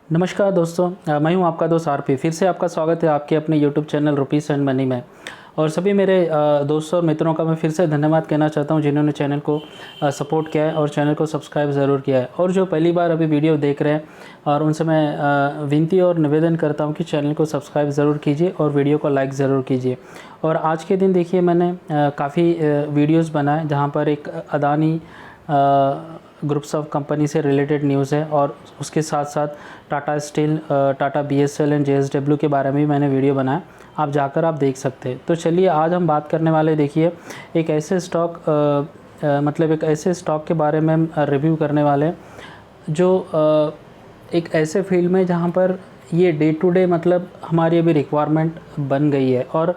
नमस्कार दोस्तों, मैं हूं आपका दोस्त आरपी। फिर से आपका स्वागत है आपके अपने YouTube channel rupees and money में। और सभी मेरे दोस्तों और मित्रों का मैं फिर से धन्यवाद कहना चाहता हूं जिन्होंने चैनल को सपोर्ट किया है और चैनल को सब्सक्राइब ज़रूर किया है। और जो पहली बार अभी वीडियो देख रहे हैं और उनसे मैं विनती और निवेदन करता हूं कि चैनल को सब्सक्राइब ज़रूर कीजिए और वीडियो को लाइक ज़रूर कीजिए। और आज के दिन देखिए मैंने काफ़ी वीडियोज़ बनाए जहाँ पर एक अदानी ग्रुप्स ऑफ कंपनी से रिलेटेड न्यूज़ है और उसके साथ साथ Tata steel, Tata BSL and JSW के बारे में भी मैंने वीडियो बनाया, आप जाकर आप देख सकते हैं। तो चलिए आज हम बात करने वाले देखिए एक ऐसे स्टॉक मतलब एक ऐसे स्टॉक के बारे में हम रिव्यू करने वाले हैं जो एक ऐसे फील्ड में जहाँ पर ये डे टू डे मतलब हमारी अभी रिक्वायरमेंट बन गई है और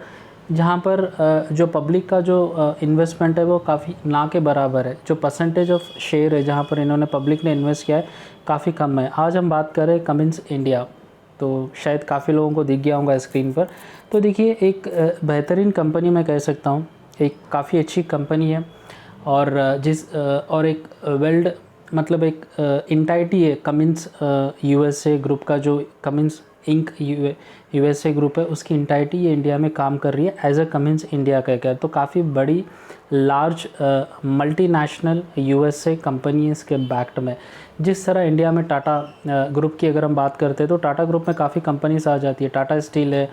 जहाँ पर जो पब्लिक का जो इन्वेस्टमेंट है वो काफ़ी ना के बराबर है। जो परसेंटेज ऑफ शेयर है जहाँ पर इन्होंने पब्लिक ने इन्वेस्ट किया है काफ़ी कम है। आज हम बात करें कमिंस इंडिया, तो शायद काफ़ी लोगों को दिख गया होगा स्क्रीन पर। तो देखिए एक बेहतरीन कंपनी मैं कह सकता हूँ, एक काफ़ी अच्छी कंपनी है और और एक वेल्ड मतलब एक इंटाइटी है कमिंस यूएसए ग्रुप का। जो कमिंस इंक यूएसए ग्रुप है उसकी इंटाइटी ये इंडिया में काम कर रही है एज अ कमिंस इंडिया कहकर। तो काफ़ी बड़ी लार्ज मल्टीनेशनल यूएसए कंपनी है इसके बैक्ट में। जिस तरह इंडिया में टाटा ग्रुप की अगर हम बात करते हैं तो टाटा ग्रुप में काफ़ी कंपनीज आ जाती है। टाटा स्टील है,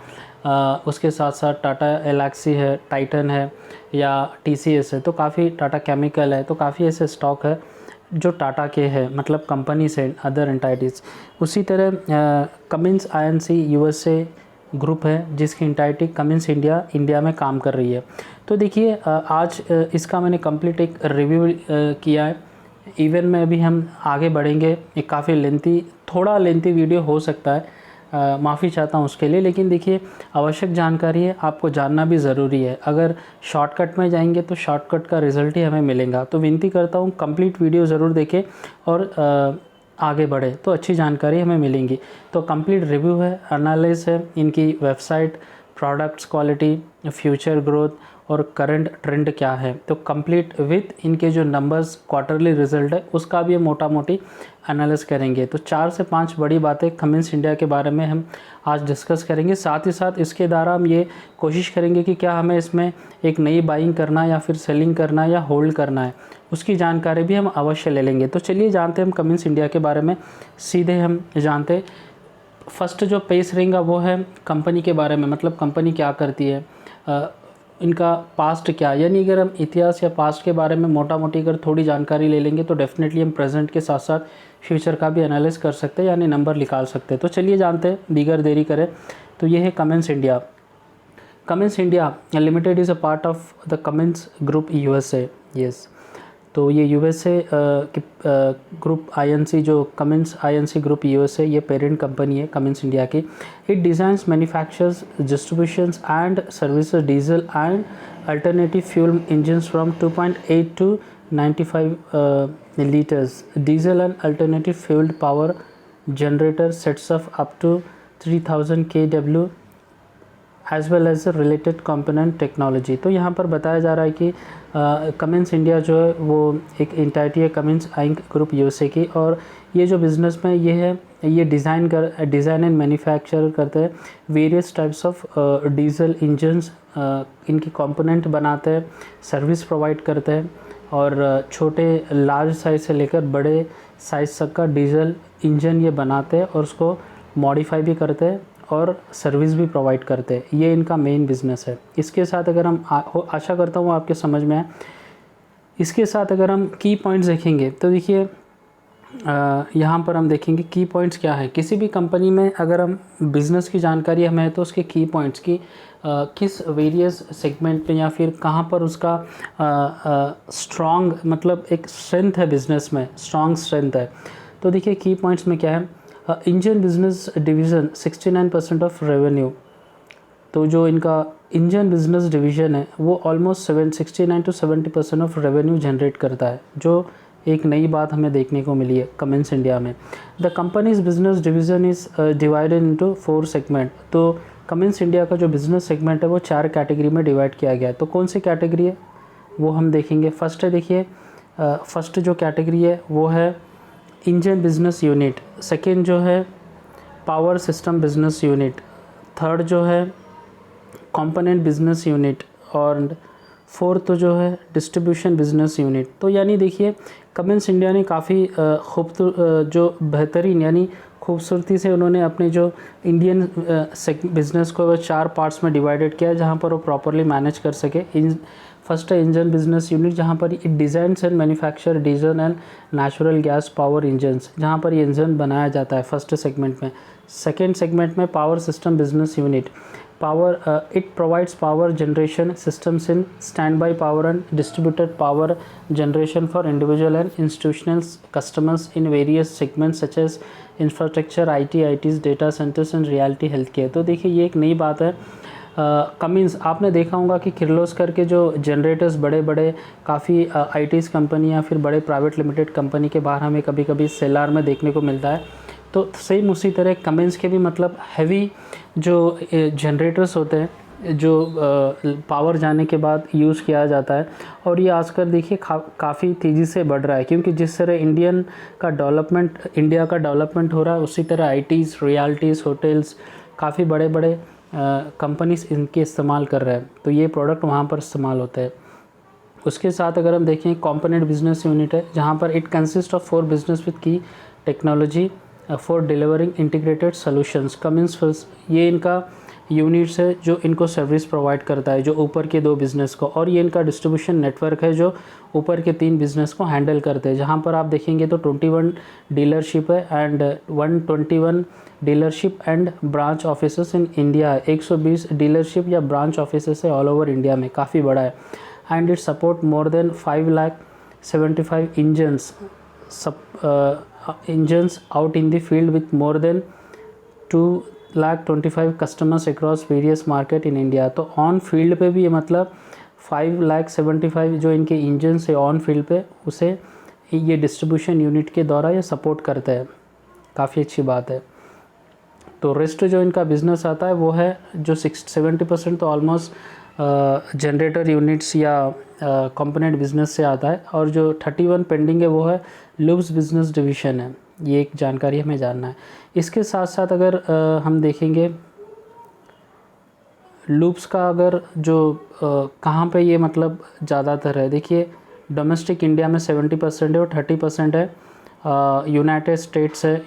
उसके साथ साथ टाटा एलेक्सी है, टाइटन है या टीसीएस है, तो काफ़ी टाटा केमिकल है। तो काफ़ी ऐसे स्टॉक है जो टाटा के हैं मतलब कंपनी से अदर एंटाइटीज़। उसी तरह कमिंस आईएनसी यूएसए ग्रुप है जिसकी इंटाइटी कमिंस इंडिया में काम कर रही है। तो देखिए आज इसका मैंने कंप्लीट एक रिव्यू किया है। इवन में अभी हम आगे बढ़ेंगे, एक काफ़ी थोड़ा लेंथी वीडियो हो सकता है, माफ़ी चाहता हूँ उसके लिए। लेकिन देखिए आवश्यक जानकारी है, आपको जानना भी ज़रूरी है। अगर शॉर्टकट में जाएंगे तो शॉर्टकट का रिज़ल्ट ही हमें मिलेगा। तो विनती करता हूँ कंप्लीट वीडियो ज़रूर देखें और आगे बढ़े तो अच्छी जानकारी हमें मिलेंगी। तो कंप्लीट रिव्यू है, एनालिसिस है, इनकी website, products quality, future growth और करंट ट्रेंड क्या है। तो कंप्लीट विथ इनके जो नंबर्स क्वार्टरली रिजल्ट है उसका भी हम मोटा मोटी एनालिसिस करेंगे। तो 4 से 5 बड़ी बातें कमिंस इंडिया के बारे में हम आज डिस्कस करेंगे। साथ ही साथ इसके द्वारा हम ये कोशिश करेंगे कि क्या हमें इसमें एक नई बाइंग करना या फिर सेलिंग करना या होल्ड करना है, उसकी जानकारी भी हम अवश्य ले लेंगे। तो चलिए जानते हैं हम कमिंस इंडिया के बारे में। सीधे हम जानते फर्स्ट जो पेज रहेगा वो है कंपनी के बारे में, मतलब कंपनी क्या करती है, इनका पास्ट क्या, यानी अगर हम इतिहास या पास्ट के बारे में मोटा मोटी अगर थोड़ी जानकारी ले लेंगे तो डेफिनेटली हम प्रेजेंट के साथ साथ फ्यूचर का भी एनालिसिस कर सकते हैं, यानी नंबर निकाल सकते हैं। तो चलिए जानते हैं बिगर देरी करें। तो ये है Cummins India. Cummins India Limited is a part of the Cummins group USA. Yes, तो ये यूएसए ग्रुप आईएनसी, जो कमिंस आईएनसी ग्रुप यूएसए, ये पेरेंट कंपनी है कमिंस इंडिया की। It designs, manufactures, distributions and services diesel and alternative fuel engines from 2.8 to 95 liters diesel and alternative fueled power generator sets of up to 3000 kW as well as related component technology. तो यहाँ पर बताया जा रहा है कि Cummins India जो है वो एक इंटाइटी है कमिंस इंक ग्रुप यूएसए की। और ये जो बिज़नेस में ये है, ये डिज़ाइन एंड मैन्युफैक्चर करते हैं various types of diesel engines, इनकी कंपोनेंट बनाते हैं, सर्विस प्रोवाइड करते हैं और छोटे लार्ज साइज़ से लेकर बड़े साइज़ तक का डीजल इंजन ये बनाते हैं और उसको मॉडिफाई भी करते हैं और सर्विस भी प्रोवाइड करते हैं। ये इनका मेन बिज़नेस है। इसके साथ अगर हम आशा करता हूँ आपके समझ में आए। इसके साथ अगर हम की पॉइंट्स देखेंगे तो देखिए यहाँ पर हम देखेंगे की पॉइंट्स क्या है। किसी भी कंपनी में अगर हम बिज़नेस की जानकारी हमें है तो उसके की पॉइंट्स की किस वेरियस सेगमेंट में या फिर कहाँ पर उसका स्ट्रॉन्ग मतलब एक स्ट्रेंथ है, बिज़नेस में स्ट्रॉन्ग स्ट्रेंथ है। तो देखिए की पॉइंट्स में क्या है, engine business division 69% of revenue. तो जो इनका इंजन बिजनेस डिवीज़न है वो almost 69 to 70% of revenue generate करता है, जो एक नई बात हमें देखने को मिली है कमिंस इंडिया में। The companies business division is divided into 4 segment. तो कमिंस इंडिया का जो बिज़नेस सेगमेंट है वो 4 कैटेगरी में डिवाइड किया गया है। तो कौन सी कैटेगरी है वो हम देखेंगे। फर्स्ट है देखिए, फर्स्ट जो कैटेगरी है वो है इंजन बिजनेस यूनिट। सेकेंड जो है power system business unit, third जो है कंपोनेंट बिजनेस यूनिट, और फोर्थ जो है डिस्ट्रीब्यूशन बिजनेस यूनिट। तो यानी देखिए कमिंस इंडिया ने काफ़ी जो बेहतरीन यानी खूबसूरती से उन्होंने अपने जो इंडियन बिज़नेस को वो 4 पार्ट्स में डिवाइडेड किया है, जहाँ पर वो प्रॉपरली मैनेज कर सके। फर्स्ट है इंजन बिजनेस यूनिट, जहाँ पर it designs and manufacture diesel and natural gas power engines, जहाँ पर ये इंजन बनाया जाता है फर्स्ट सेगमेंट में। सेकेंड सेगमेंट में power system business unit, it provides power generation systems in standby power and distributed power generation for individual and institutional customers in various segments such as infrastructure, ITs, data centers and realty healthcare। तो देखिए ये एक नई बात है। Cummins आपने देखा होगा कि किर्लोस्कर के जो जनरेटर्स बड़े बड़े काफ़ी ITs कंपनी या फिर बड़े प्राइवेट लिमिटेड कंपनी के बाहर हमें कभी कभी सेलार में देखने को मिलता है। तो सेम उसी तरह कमिंस के भी मतलब हैवी जो जनरेटर्स होते हैं जो पावर जाने के बाद यूज़ किया जाता है, और ये आजकल देखिए काफ़ी तेज़ी से बढ़ रहा है, क्योंकि जिस तरह इंडिया का डेवलपमेंट हो रहा है, उसी तरह ITs, रियल्टीज़, होटल्स, काफ़ी बड़े बड़े कंपनीज इनके इस्तेमाल कर रहे हैं, तो ये प्रोडक्ट वहाँ पर इस्तेमाल होता है। उसके साथ अगर हम देखें कंपोनेंट बिजनेस यूनिट है, जहाँ पर it consist of 4 business with key technology for delivering integrated solutions. Cummins ये इनका यूनिट्स है जो इनको सर्विस प्रोवाइड करता है, जो ऊपर के 2 बिज़नेस को, और ये इनका डिस्ट्रीब्यूशन नेटवर्क है जो ऊपर के 3 बिज़नेस को हैंडल करते हैं। जहाँ पर आप देखेंगे तो 21 डीलरशिप है and 121 dealership and branch offices in India है। 120 डीलरशिप या ब्रांच ऑफिसेस है ऑल ओवर इंडिया में, काफ़ी बड़ा है। And it support more than 5,75,000 engines out in the field with more than 2,25,000 customers across various market in India. तो on field पे भी ये मतलब 5,75,000 जो इनके इंजन्स है ऑन फील्ड पे, उसे ये डिस्ट्रीब्यूशन यूनिट के द्वारा ये सपोर्ट करता है। काफ़ी अच्छी बात है। तो रेस्ट जो इनका बिज़नेस आता है वो है जो 70% तो ऑलमोस्ट जनरेटर यूनिट्स या कंपोनेंट बिज़नेस से आता है, और जो 31 पेंडिंग है वो है लूब्स बिज़नेस डिवीज़न है। ये एक जानकारी हमें जानना है। इसके साथ साथ अगर हम देखेंगे लूप्स का अगर जो कहाँ पे ये मतलब ज़्यादातर है, देखिए डोमेस्टिक इंडिया में 70% है और 30% है यूनाइटेड स्टेट्स है,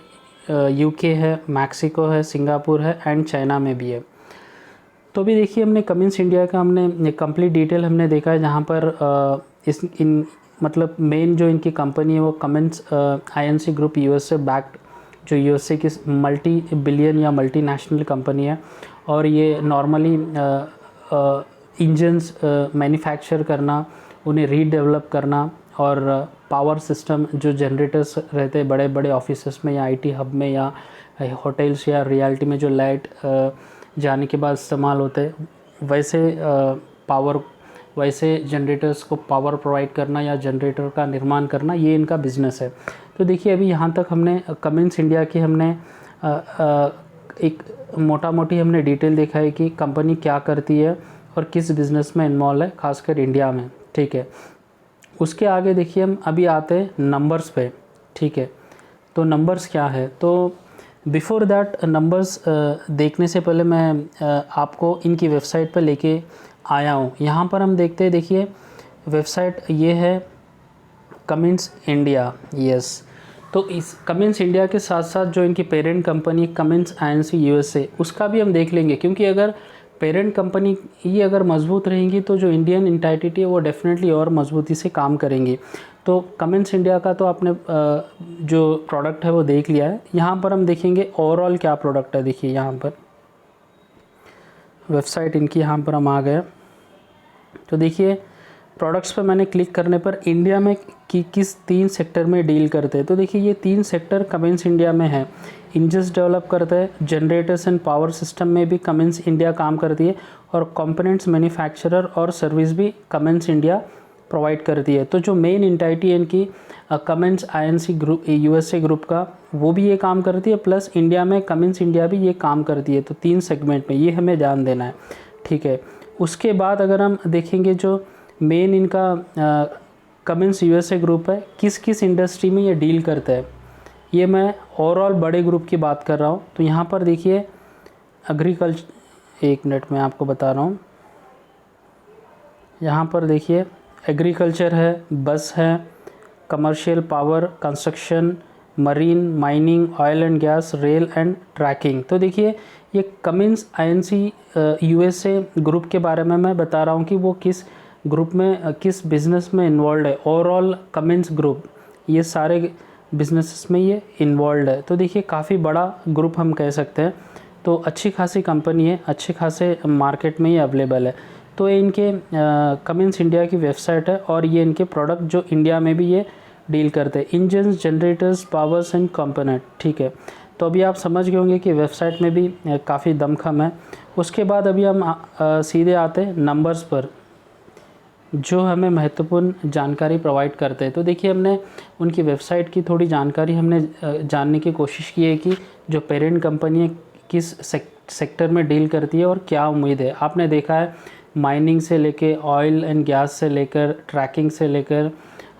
UK है, मैक्सिको है, सिंगापुर है एंड चाइना में भी है। तो भी देखिए हमने कमिंस इंडिया का हमने कंप्लीट डिटेल हमने देखा है, जहाँ पर मतलब मेन जो इनकी कंपनी है वो Cummins INC group USA backed, जो USA की मल्टी बिलियन या मल्टीनेशनल कंपनी है, और ये नॉर्मली इंजन्स मैन्युफैक्चर करना, उन्हें रीडेवलप करना, और पावर सिस्टम जो जनरेटर्स रहते हैं बड़े बड़े ऑफिसेस में या IT हब में या होटल्स या रियल्टी में जो लाइट जाने के बाद इस्तेमाल होते हैं, वैसे जनरेटर्स को पावर प्रोवाइड करना या जनरेटर का निर्माण करना, ये इनका बिज़नेस है। तो देखिए अभी यहाँ तक हमने कमिंस इंडिया की हमने एक मोटी हमने डिटेल देखा है कि कंपनी क्या करती है और किस बिज़नेस में इन्वॉल्व है, खासकर इंडिया में। ठीक है, उसके आगे देखिए हम अभी आते हैं नंबर्स पे। ठीक है, तो नंबर्स क्या है, तो बिफ़ोर दैट नंबर्स देखने से पहले मैं आपको इनकी वेबसाइट पर लेके आया हूँ। यहाँ पर हम देखते हैं, देखिए वेबसाइट ये है कमिंस इंडिया। यस, तो इस कमिंस इंडिया के साथ साथ जो इनकी parent company Cummins INC USA, उसका भी हम देख लेंगे, क्योंकि अगर पेरेंट कंपनी ये अगर मजबूत रहेंगी तो जो इंडियन इंटाइटी है वो डेफिनेटली और मजबूती से काम करेंगी। तो कमिंस इंडिया का तो आपने जो प्रोडक्ट है वो देख लिया है। यहाँ पर हम देखेंगे ओवरऑल क्या प्रोडक्ट है। देखिए यहाँ पर वेबसाइट इनकी, यहाँ पर हम आ गए। तो देखिए प्रोडक्ट्स पर मैंने क्लिक करने पर इंडिया में किस 3 सेक्टर में डील करते हैं। तो देखिए ये 3 सेक्टर कमिंस इंडिया में है। इंजन्स डेवलप करता है, जनरेटर्स एंड पावर सिस्टम में भी कमिंस इंडिया काम करती है, और कंपोनेंट्स मैन्युफैक्चरर और सर्विस भी कमिंस इंडिया प्रोवाइड करती है। तो जो मेन इंटाइटी है इनकी Cummins INC group USA group का, वो भी ये काम करती है, प्लस इंडिया में कमिंस इंडिया भी ये काम करती है। तो 3 सेगमेंट में ये हमें ध्यान देना है। ठीक है, उसके बाद अगर हम देखेंगे जो मेन इनका कमिंस USA ग्रुप है, किस किस इंडस्ट्री में ये डील करता है। ये मैं ओवरऑल बड़े ग्रुप की बात कर रहा हूँ। तो यहाँ पर देखिए एग्रीकल्चर, 1 मिनट में आपको बता रहा हूँ। यहाँ पर देखिए एग्रीकल्चर है, बस है, commercial, power, construction, marine, mining, oil and gas, rail and trucking. तो देखिए ये कमिंस आईएनसी यूएसए ग्रुप के बारे में मैं बता रहा हूँ कि वो किस ग्रुप में किस बिज़नेस में इन्वॉल्व है। ओवरऑल कमिंस ग्रुप ये सारे बिजनेसेस में ये इन्वॉल्व है। तो देखिए काफ़ी बड़ा ग्रुप हम कह सकते हैं। तो अच्छी खासी कंपनी है, अच्छे खासे मार्केट में ये अवेलेबल है। तो ये इनके कमिंस इंडिया की वेबसाइट है और ये इनके प्रोडक्ट जो इंडिया में भी ये डील करते हैं, engines, generators, powers and component. ठीक है, तो अभी आप समझ गए होंगे कि वेबसाइट में भी काफ़ी दमखम है। उसके बाद अभी हम सीधे आते हैं नंबर्स पर जो हमें महत्वपूर्ण जानकारी प्रोवाइड करते हैं। तो देखिए हमने उनकी वेबसाइट की थोड़ी जानकारी हमने जानने की कोशिश की है कि जो पेरेंट कंपनी है किस सेक्टर में डील करती है और क्या उम्मीद है। आपने देखा है माइनिंग से लेके, ऑयल एंड गैस से लेकर, ट्रैकिंग से लेकर,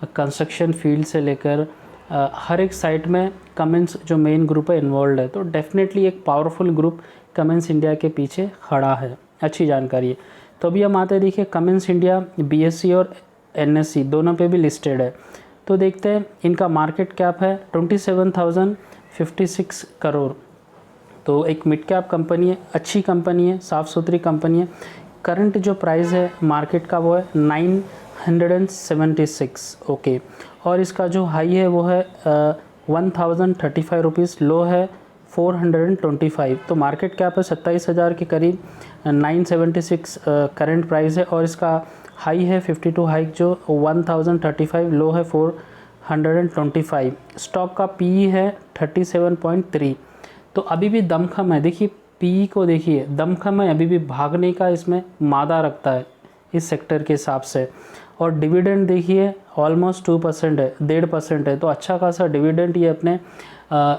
कंस्ट्रक्शन फील्ड से लेकर हर एक साइट में कमिंस जो मेन ग्रुप है इन्वॉल्व है। तो डेफिनेटली एक पावरफुल ग्रुप कमिंस इंडिया के पीछे खड़ा है, अच्छी जानकारी है। तो अभी हम आते हैं, देखिए कमिंस इंडिया बीएससी और एनएससी दोनों पे भी लिस्टेड है। तो देखते हैं इनका मार्केट कैप है 27,056 करोड़। तो एक मिड कैप कंपनी है, अच्छी कंपनी है, साफ़ सुथरी कंपनी है। करंट जो प्राइस है मार्केट का वो है 976, ओके। और इसका जो हाई है वो है 1035 रुपीज़, लो है 425। तो मार्केट कैप है 27,000 के करीब, 976 करंट प्राइस है और इसका हाई है 52 हाइक जो 1035, लो है 425। स्टॉक का पीई है 37.3। तो अभी भी दमखम है, देखिए पीई को देखिए, दमखम है, अभी भी भागने का इसमें मादा रखता है इस सेक्टर के हिसाब से। और डिविडेंड देखिए ऑलमोस्ट 2% है, 1.5% है। तो अच्छा खासा डिविडेंड ये अपने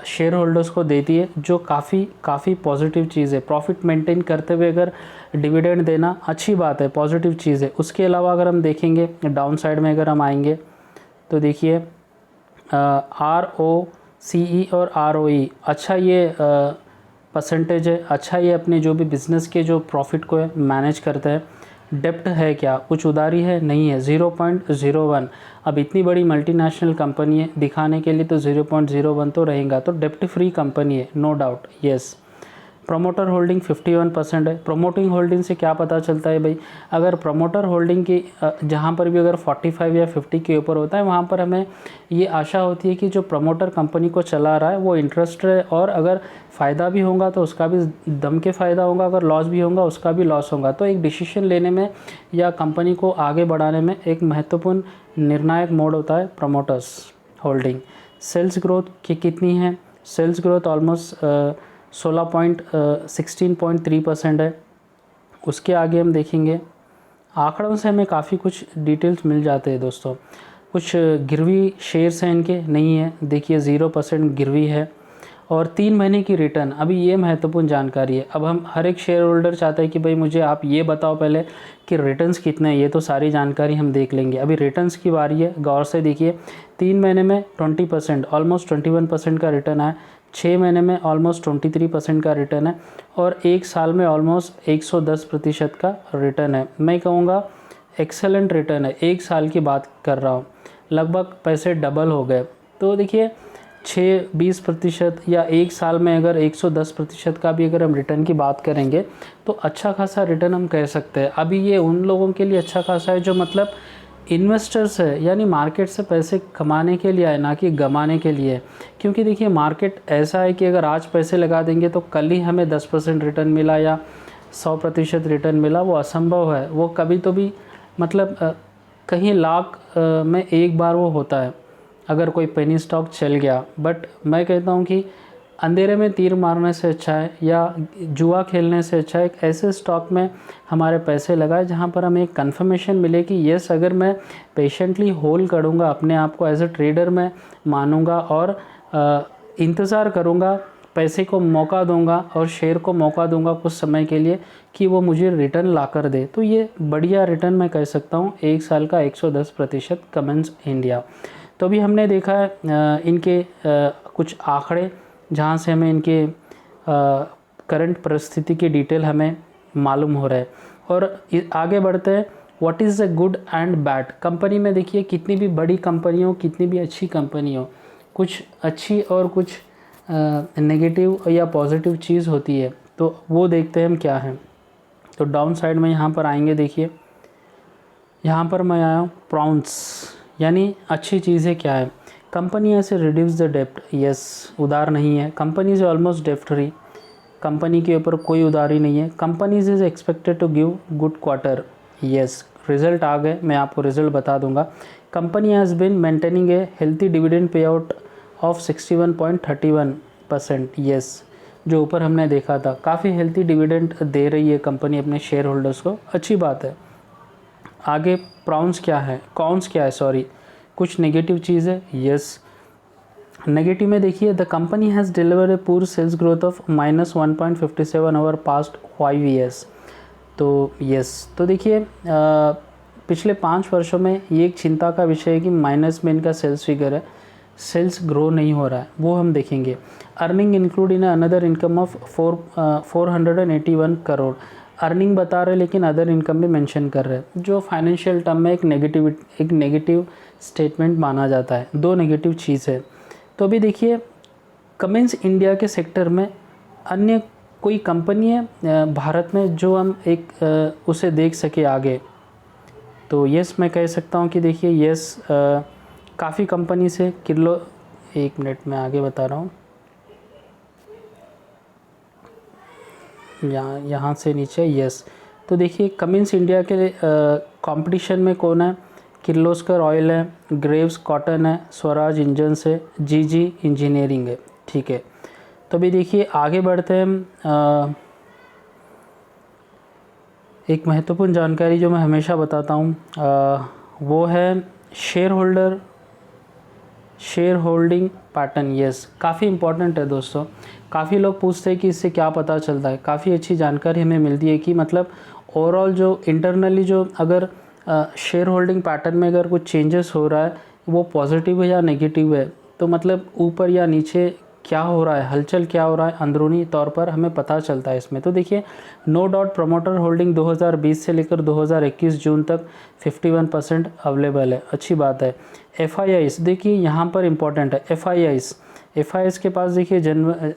शेयर होल्डर्स को देती है, जो काफ़ी पॉजिटिव चीज़ है। प्रॉफिट मेंटेन करते हुए अगर डिविडेंड देना अच्छी बात है, पॉजिटिव चीज़ है। उसके अलावा अगर हम देखेंगे डाउन साइड में अगर हम आएंगे तो देखिए ROCE और ROE अच्छा ये परसेंटेज है, अच्छा ये अपने जो भी बिज़नेस के जो प्रॉफिट को है मैनेज करता है। डेप्ट है क्या, कुछ उधारी है, नहीं है, 0.01। अब इतनी बड़ी मल्टीनेशनल कंपनी है, दिखाने के लिए तो 0.01 तो रहेगा। तो डेप्ट फ्री कंपनी है, no doubt, yes. Promoter holding 51% है। प्रोमोटिंग होल्डिंग से क्या पता चलता है भाई, अगर प्रोमोटर होल्डिंग की जहाँ पर भी अगर 45 या 50 के ऊपर होता है वहाँ पर हमें ये आशा होती है कि जो प्रमोटर कंपनी को चला रहा है वो इंटरेस्ट है, और अगर फ़ायदा भी होगा तो उसका भी दम के फ़ायदा होगा, अगर लॉस भी होगा उसका भी लॉस होगा। तो एक डिसीजन लेने में या कंपनी को आगे बढ़ाने में एक महत्वपूर्ण निर्णायक मोड होता है प्रमोटर्स होल्डिंग। सेल्स ग्रोथ की कितनी है, सेल्स ग्रोथ ऑलमोस्ट 16.3% है। उसके आगे हम देखेंगे आंकड़ों से हमें काफ़ी कुछ डिटेल्स मिल जाते हैं दोस्तों। कुछ गिरवी शेयर्स हैं इनके, नहीं है, देखिए 0% गिरवी है। और 3 महीने की रिटर्न, अभी ये महत्वपूर्ण जानकारी है। अब हम हर एक शेयर होल्डर चाहता है कि भाई मुझे आप ये बताओ पहले कि रिटर्न्स कितने हैं, ये तो सारी जानकारी हम देख लेंगे। अभी रिटर्न्स की बारी है, गौर से देखिए। 3 महीने में 20%, ऑलमोस्ट 21% का रिटर्न है। 6 महीने में ऑलमोस्ट 23% का रिटर्न है और 1 साल में ऑलमोस्ट 110% का रिटर्न है। मैं कहूँगा एक्सेलेंट रिटर्न है, 1 साल की बात कर रहा हूँ, लगभग पैसे डबल हो गए। तो देखिए 6-20% या 1 साल में अगर 110% का भी अगर हम रिटर्न की बात करेंगे तो अच्छा खासा रिटर्न हम कह सकते हैं। अभी ये उन लोगों के लिए अच्छा खासा है जो मतलब इन्वेस्टर्स है, यानी मार्केट से पैसे कमाने के लिए है, ना कि गंवाने के लिए। क्योंकि देखिए मार्केट ऐसा है कि अगर आज पैसे लगा देंगे तो कल ही हमें 10% रिटर्न मिला या 100% रिटर्न मिला, वो असंभव है। वो कभी तो भी मतलब कहीं लाख में एक बार वो होता है अगर कोई पेनी स्टॉक चल गया। बट मैं कहता हूँ कि अंधेरे में तीर मारने से अच्छा है या जुआ खेलने से अच्छा है एक ऐसे स्टॉक में हमारे पैसे लगाए जहाँ पर हमें एक कन्फर्मेशन मिले कि येस, अगर मैं पेशेंटली होल्ड करूँगा अपने आप को एज ए ट्रेडर मैं मानूंगा और इंतज़ार करूँगा, पैसे को मौका दूंगा और शेयर को मौका दूंगा कुछ समय के लिए कि वो मुझे रिटर्न ला कर दे, तो ये बढ़िया रिटर्न मैं कह सकता हूँ 1 साल का 110% कमिंस इंडिया। तो अभी हमने देखा है इनके कुछ आंकड़े जहाँ से हमें इनके करंट परिस्थिति की डिटेल हमें मालूम हो रहा है। और आगे बढ़ते हैं, what is a good and bad. Company में देखिए कितनी भी बड़ी कंपनी हो, कितनी भी अच्छी कंपनी हो, कुछ अच्छी और कुछ नेगेटिव या पॉजिटिव चीज़ होती है, तो वो देखते हैं हम क्या है। तो डाउन साइड में यहाँ पर आएंगे, देखिए यहाँ पर मैं आया हूँ प्रॉन्स, यानी अच्छी चीज़ें क्या है। कंपनी ऐसे रिड्यूस द डेप्ट, यस उधार नहीं है। कंपनी इज ऑलमोस्ट डेप्ट फ्री, कंपनी के ऊपर कोई उधारी नहीं है। Companies is expected to give good quarter, yes result आ गए, मैं आपको रिजल्ट बता दूंगा। Company has been maintaining a healthy dividend payout of 61.31%, yes जो ऊपर हमने देखा था, काफ़ी हेल्थी डिविडेंड दे रही है कंपनी अपने शेयर होल्डर्स को, अच्छी बात है। आगे प्रॉन्स क्या है, कॉन्स क्या है, सॉरी कुछ नेगेटिव चीज़ है, यस नेगेटिव में देखिए the company has deliver a poor sales growth of -1.57 over past 5 years. तो यस तो देखिए पिछले 5 वर्षों में ये एक चिंता का विषय है कि माइनस में इनका सेल्स फिगर है, सेल्स ग्रो नहीं हो रहा है, वो हम देखेंगे। Earning include in another income of 481 crore, earning बता रहे लेकिन अदर इनकम भी मेंशन कर रहे हैं, जो फाइनेंशियल टर्म में एक नेगेटिव स्टेटमेंट माना जाता है। दो नेगेटिव चीज़ है। तो अभी देखिए कमिंस इंडिया के सेक्टर में अन्य कोई कंपनी है भारत में जो हम एक उसे देख सके आगे, तो यस मैं कह सकता हूँ कि देखिए यस काफ़ी कंपनी से किलो, एक मिनट में आगे बता रहा हूँ, यहाँ से नीचे यस। तो देखिए कमिंस इंडिया के कंपटीशन में कौन है, किर्लोस्कर ऑयल है, ग्रेव्स कॉटन है, स्वराज इंजन्स है, जीजी इंजीनियरिंग है, ठीक है। तो अभी देखिए आगे बढ़ते हैं, एक महत्वपूर्ण जानकारी जो मैं हमेशा बताता हूँ वो है शेयर होल्डिंग पैटर्न, यस काफ़ी इंपॉर्टेंट है दोस्तों। काफ़ी लोग पूछते हैं कि इससे क्या पता चलता है, काफ़ी अच्छी जानकारी हमें मिलती है कि मतलब ओवरऑल जो इंटरनली जो अगर शेयर होल्डिंग पैटर्न में अगर कुछ चेंजेस हो रहा है वो पॉजिटिव है या नेगेटिव है, तो मतलब ऊपर या नीचे क्या हो रहा है, हलचल क्या हो रहा है अंदरूनी तौर पर हमें पता चलता है इसमें। तो देखिए नो डाउट प्रमोटर होल्डिंग 2020 से लेकर 2021 जून तक 51% अवेलेबल है, अच्छी बात है। FIIs देखिए यहाँ पर इम्पोर्टेंट है, FIIs के पास देखिए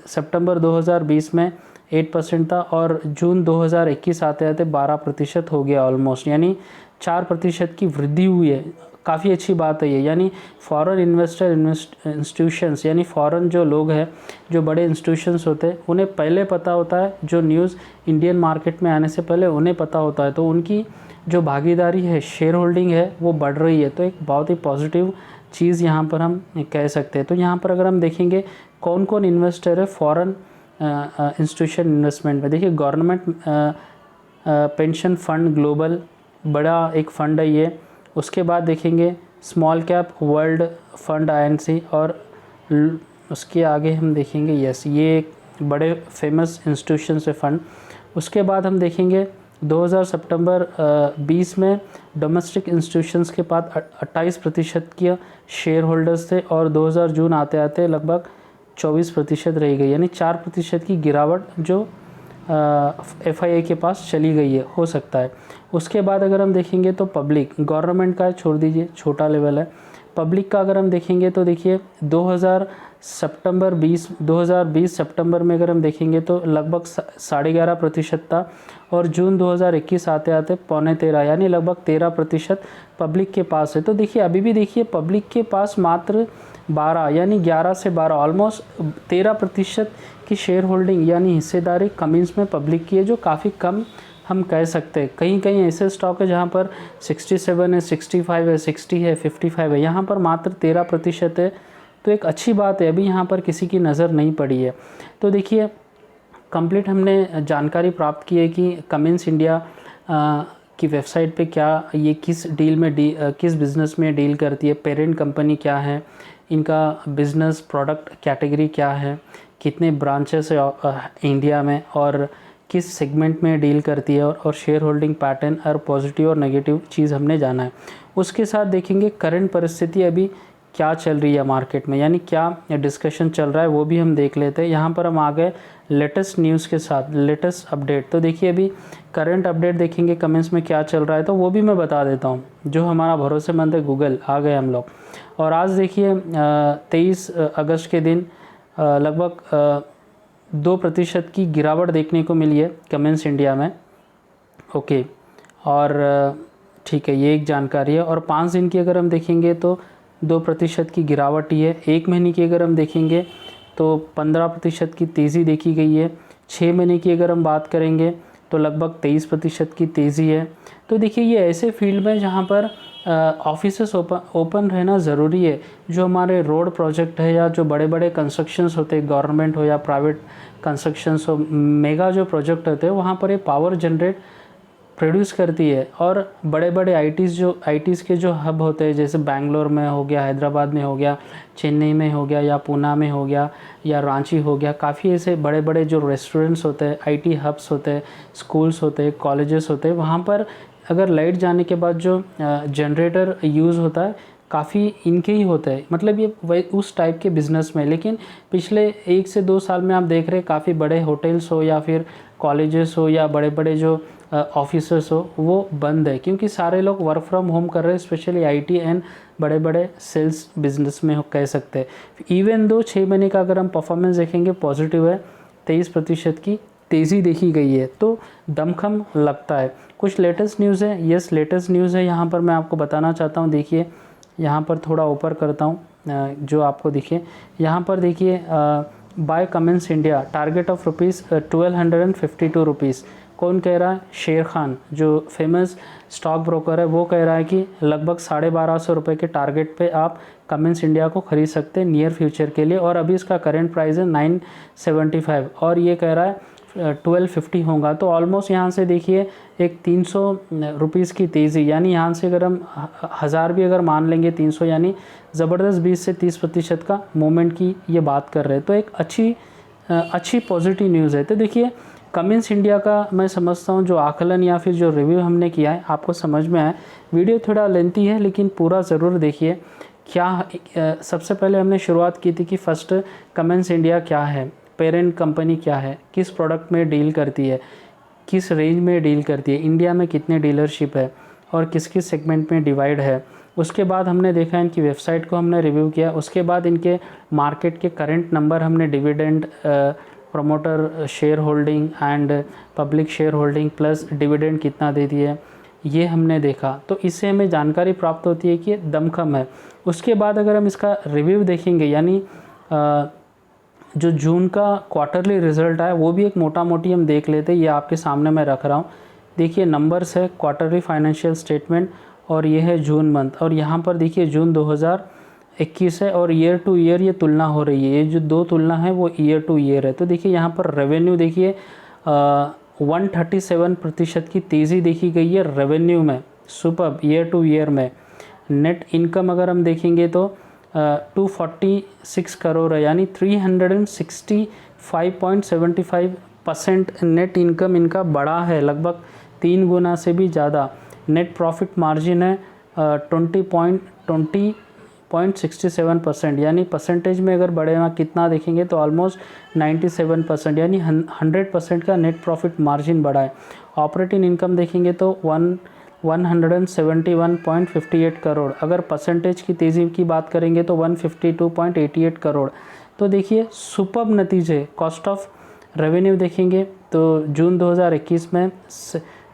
सितंबर 2020 में 8% था और जून 2021 आते आते 12% हो गया ऑलमोस्ट, यानी 4% की वृद्धि हुई है, काफ़ी अच्छी बात है ये। यानी फॉरेन इंस्टीट्यूशंस यानी फॉरेन जो लोग हैं, जो बड़े इंस्टीट्यूशंस होते हैं, उन्हें पहले पता होता है, जो न्यूज़ इंडियन मार्केट में आने से पहले उन्हें पता होता है, तो उनकी जो भागीदारी है, शेयर होल्डिंग है, वो बढ़ रही है। तो एक बहुत ही पॉजिटिव चीज़ यहाँ पर हम कह सकते हैं। तो यहाँ पर अगर हम देखेंगे कौन कौन इन्वेस्टर है फॉरेन इंस्टीट्यूशन इन्वेस्टमेंट में, देखिए गवर्नमेंट पेंशन फंड ग्लोबल बड़ा एक फंड है ये। उसके बाद देखेंगे small cap world fund INC, और उसके आगे हम देखेंगे यस ये एक बड़े फेमस इंस्टीट्यूशन से फंड। उसके बाद हम देखेंगे 2000 सितंबर 20 में डोमेस्टिक इंस्टीट्यूशंस के पास 28% के शेयर होल्डर्स थे और 2000 जून आते आते लगभग 24% रह गई, यानी 4% की गिरावट जो FII के पास चली गई है, हो सकता है। उसके बाद अगर हम देखेंगे तो पब्लिक, गवर्नमेंट का छोड़ दीजिए, छोटा लेवल है। पब्लिक का अगर हम देखेंगे तो देखिए 2020 सितंबर में अगर हम देखेंगे तो लगभग 11.5% था और जून 2021 आते आते 13.25, यानी लगभग 13% पब्लिक के पास है। तो देखिए अभी भी देखिए पब्लिक के पास मात्र 12 यानी 11 से 12 ऑलमोस्ट 13% की शेयर होल्डिंग यानी हिस्सेदारी कमिंस में पब्लिक की है, जो काफ़ी कम हम कह सकते हैं। कहीं कहीं ऐसे स्टॉक है जहाँ पर 67 है, 65 है, 60 है, 55 है, यहाँ पर मात्र 13% है। तो एक अच्छी बात है, अभी यहाँ पर किसी की नज़र नहीं पड़ी है। तो देखिए कंप्लीट हमने जानकारी प्राप्त की है कि कमिंस इंडिया की वेबसाइट पे क्या ये किस डील में किस बिज़नेस में डील करती है, पेरेंट कंपनी क्या है, इनका बिज़नेस प्रोडक्ट कैटेगरी क्या है, कितने ब्रांचेस है इंडिया में और किस सेगमेंट में डील करती है, और शेयर होल्डिंग पैटर्न और पॉजिटिव और नेगेटिव चीज़ हमने जाना है। उसके साथ देखेंगे करंट परिस्थिति अभी क्या चल रही है मार्केट में, यानी क्या डिस्कशन चल रहा है वो भी हम देख लेते हैं। यहाँ पर हम आ गए लेटेस्ट न्यूज़ के साथ, लेटेस्ट अपडेट। तो देखिए अभी करंट अपडेट देखेंगे कमेंट्स में क्या चल रहा है, तो वो भी मैं बता देता हूँ। जो हमारा भरोसेमंद है गूगल, आ गए हम लोग। और आज देखिए 23 अगस्त के दिन लगभग 2% की गिरावट देखने को मिली है कमेंट्स इंडिया में। ओके, और ठीक है, ये एक जानकारी है। और 5 दिन की अगर हम देखेंगे तो 2% की गिरावट ही है। 1 महीने की अगर हम देखेंगे तो 15% की तेज़ी देखी गई है। 6 महीने की अगर हम बात करेंगे तो लगभग 23% की तेज़ी है। तो देखिए ये ऐसे फील्ड में जहाँ पर ऑफिसेस ओपन रहना ज़रूरी है। जो हमारे रोड प्रोजेक्ट है या जो बड़े बड़े कंस्ट्रक्शंस होते हैं, गवर्नमेंट हो या प्राइवेट कंस्ट्रक्शंस हो, मेगा जो प्रोजेक्ट होते हैं वहाँ पर ये पावर जनरेट प्रोड्यूस करती है। और बड़े बड़े आईटीज़ के जो हब होते हैं, जैसे बैंगलोर में हो गया, हैदराबाद में हो गया, चेन्नई में हो गया, या पूना में हो गया, या रांची हो गया, काफ़ी ऐसे बड़े बड़े जो रेस्टोरेंट्स होते हैं, आईटी हब्स होते हैं, स्कूल्स होते हैं, कॉलेजेस होते हैं, वहाँ पर अगर लाइट जाने के बाद जो जनरेटर यूज़ होता है काफ़ी इनके ही होते हैं। मतलब ये वही उस टाइप के बिज़नेस में। लेकिन पिछले 1 से 2 साल में आप देख रहे हैं काफ़ी बड़े होटल्स हो या फिर कॉलेजेस हो या बड़े बड़े जो ऑफिसर्स हो वो बंद है, क्योंकि सारे लोग वर्क फ्रॉम होम कर रहे हैं, स्पेशली आईटी एंड बड़े बड़े सेल्स बिजनेस में कह सकते हैं। इवन दो 6 महीने का अगर हम परफॉर्मेंस देखेंगे पॉजिटिव है, 23% की तेज़ी देखी गई है, तो दमखम लगता है। कुछ लेटेस्ट न्यूज़ है, यस लेटेस्ट न्यूज़ है, यहाँ पर मैं आपको बताना चाहता हूँ। देखिए यहाँ पर थोड़ा ऊपर करता हूँ जो आपको दिखे। यहाँ पर देखिए buy Cummins India target of ₹1252 rupees. कौन कह रहा है? शेर खान, जो फेमस स्टॉक ब्रोकर है, वो कह रहा है कि लगभग 1250 रुपये के टारगेट पे आप कमेंट्स इंडिया को ख़रीद सकते हैं नियर फ्यूचर के लिए। और अभी इसका करंट प्राइस है 975 और ये कह रहा है 1250 होगा। तो ऑलमोस्ट यहाँ से देखिए एक 300 रुपीज़ की तेज़ी, यानी यहाँ से अगर हम 1000 भी अगर मान लेंगे 300, यानी ज़बरदस्त 20 से 30% का मूवमेंट की ये बात कर रहे हैं। तो एक अच्छी पॉजिटिव न्यूज़ है। तो देखिए कमेंट्स इंडिया का मैं समझता हूँ जो आकलन या फिर जो रिव्यू हमने किया है आपको समझ में आया। वीडियो थोड़ा लेंथी है लेकिन पूरा ज़रूर देखिए। सबसे पहले हमने शुरुआत की थी कि फर्स्ट कमेंट्स इंडिया क्या है, पेरेंट कंपनी क्या है, किस प्रोडक्ट में डील करती है, किस रेंज में डील करती है, इंडिया में कितने डीलरशिप है और किस किस सेगमेंट में डिवाइड है। उसके बाद हमने देखा इनकी वेबसाइट को हमने रिव्यू किया। उसके बाद इनके मार्केट के करंट नंबर हमने dividend, promoter share holding and public share holding plus dividend कितना दे दिए, ये हमने देखा। तो इससे हमें जानकारी प्राप्त होती है कि दमखम है। उसके बाद अगर हम इसका रिव्यू देखेंगे, यानी जो जून का क्वार्टरली रिज़ल्ट आया वो भी एक मोटा मोटी हम देख लेते हैं। ये आपके सामने मैं रख रहा हूँ। देखिए नंबर्स है क्वार्टरली फाइनेंशियल स्टेटमेंट और ये है जून मंथ। और यहाँ पर देखिए जून 2021 है और ईयर टू ईयर ये तुलना हो रही है। ये जो दो तुलना है वो ईयर टू ईयर है। तो देखिए यहाँ पर रेवेन्यू देखिए 137% की तेज़ी देखी गई है रेवेन्यू में, सुपर ईयर टू ईयर में। नेट इनकम अगर हम देखेंगे तो 246 करोड़ है, यानी 365.75% नेट इनकम इनका बड़ा है, लगभग 3 गुना से भी ज़्यादा। नेट प्रॉफिट मार्जिन है 20.67%, यानी परसेंटेज में अगर बढ़ेगा कितना देखेंगे तो ऑलमोस्ट 97%, यानी 100% का नेट प्रॉफिट मार्जिन बढ़ा है। ऑपरेटिंग इनकम देखेंगे तो 171.58 करोड़, अगर परसेंटेज की तेज़ी की बात करेंगे तो 152.88 करोड़। तो देखिए सुपर्ब नतीजे। कॉस्ट ऑफ रेवेन्यू देखेंगे तो जून 2021 में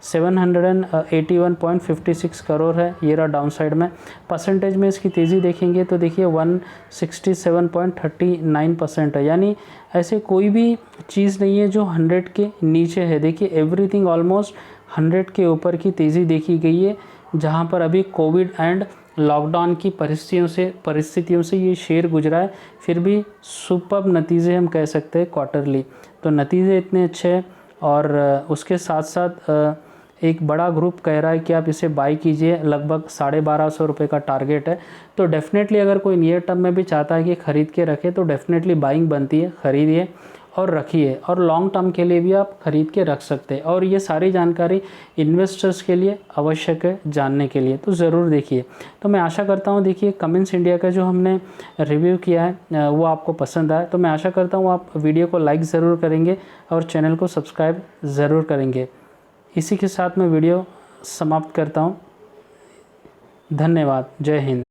781.56 करोड़ है, ये रहा डाउन साइड में। परसेंटेज में इसकी तेज़ी देखेंगे तो देखिए 167.39% है, यानी ऐसे कोई भी चीज़ नहीं है जो 100 के नीचे है। देखिए एवरीथिंग ऑलमोस्ट 100 के ऊपर की तेज़ी देखी गई है, जहां पर अभी कोविड एंड लॉकडाउन की परिस्थितियों से ये शेयर गुजरा है, फिर भी सुपर्ब नतीजे हम कह सकते हैं क्वार्टरली। तो नतीजे इतने अच्छे हैं और उसके साथ साथ एक बड़ा ग्रुप कह रहा है कि आप इसे बाई कीजिए, लगभग 1250 रुपये का टारगेट है। तो डेफिनेटली अगर कोई नियर टर्म में भी चाहता है कि ख़रीद के रखे तो डेफिनेटली बाइंग बनती है, ख़रीदिए। और रखिए, और लॉन्ग टर्म के लिए भी आप ख़रीद के रख सकते हैं। और ये सारी जानकारी इन्वेस्टर्स के लिए आवश्यक है जानने के लिए, तो ज़रूर देखिए। तो मैं आशा करता हूँ देखिए कमिंस इंडिया का जो हमने रिव्यू किया है वो आपको पसंद आया। तो मैं आशा करता हूँ आप वीडियो को लाइक ज़रूर करेंगे और चैनल को सब्सक्राइब ज़रूर करेंगे। इसी के साथ मैं वीडियो समाप्त करता हूँ। धन्यवाद। जय हिंद।